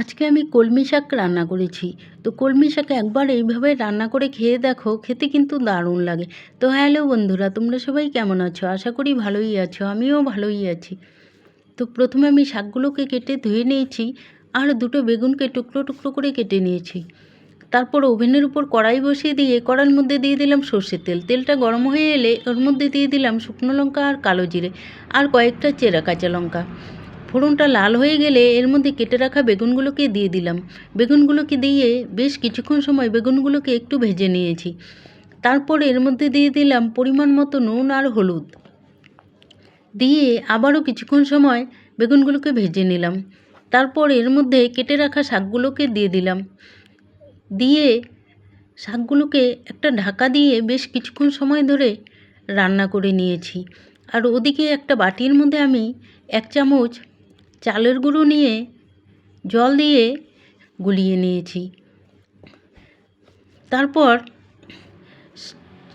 আজকে আমি কলমি শাক রান্না করেছি। তো কলমি শাক একবার এইভাবে রান্না করে খেয়ে দেখো, খেতে কিন্তু দারুণ লাগে। তো হ্যালো বন্ধুরা, তোমরা সবাই কেমন আছো? আশা করি ভালোই আছো, আমিও ভালোই আছি। তো প্রথমে আমি শাকগুলোকে কেটে ধুয়ে নিয়েছি, আর দুটো বেগুনকে টুকরো টুকরো করে কেটে নিয়েছি। তারপর ওভেনের উপর কড়াই বসিয়ে দিয়ে কড়াইয়ের মধ্যে দিয়ে দিলাম সর্ষের তেল। তেলটা গরম হয়ে এলে ওর মধ্যে দিয়ে দিলাম শুকনো লঙ্কা আর কালো জিরে আর কয়েকটা চেরা কাঁচা লঙ্কা। ফোড়নটা লাল হয়ে গেলে এর মধ্যে কেটে রাখা বেগুনগুলোকে দিয়ে দিলাম। বেগুনগুলোকে দিয়ে বেশ কিছুক্ষণ সময় বেগুনগুলোকে একটু ভেজে নিয়েছি। তারপর এর মধ্যে দিয়ে দিলাম পরিমাণ মতো নুন আর হলুদ, দিয়ে আবারও কিছুক্ষণ সময় বেগুনগুলোকে ভেজে নিলাম। তারপর এর মধ্যে কেটে রাখা শাকগুলোকে দিয়ে দিলাম, দিয়ে শাকগুলোকে একটা ঢাকা দিয়ে বেশ কিছুক্ষণ সময় ধরে রান্না করে নিয়েছি। আর ওদিকে একটা বাটির মধ্যে আমি 1 চামচ চালের গুঁড়ো নিয়ে জল দিয়ে গুলিয়ে নিয়েছি। তারপর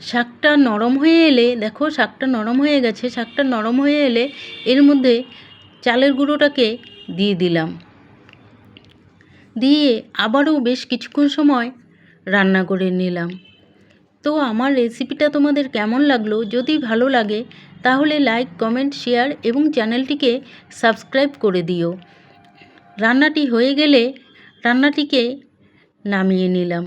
শাকটা নরম হয়ে এলে, দেখো শাকটা নরম হয়ে গেছে, শাকটা নরম হয়ে এলে এর মধ্যে চালের গুঁড়োটাকে দিয়ে দিলাম, দিয়ে আবারও বেশ কিছুক্ষণ সময় রান্না করে নিলাম। তো আমার রেসিপিটা তোমাদের কেমন লাগলো? যদি ভালো লাগে তাহলে লাইক, কমেন্ট, শেয়ার এবং চ্যানেলটিকে সাবস্ক্রাইব করে দিও। রান্নাটি হয়ে গেলে রান্নাটিকে নামিয়ে নিলাম।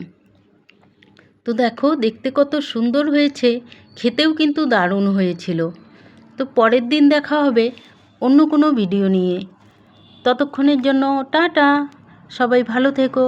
তো দেখো দেখতে কত সুন্দর হয়েছে, খেতেও কিন্তু দারুণ হয়েছিল। তো পরের দিন দেখা হবে অন্য কোনো ভিডিও নিয়ে। ততক্ষণের জন্য টাটা, সবাই ভালো থেকো।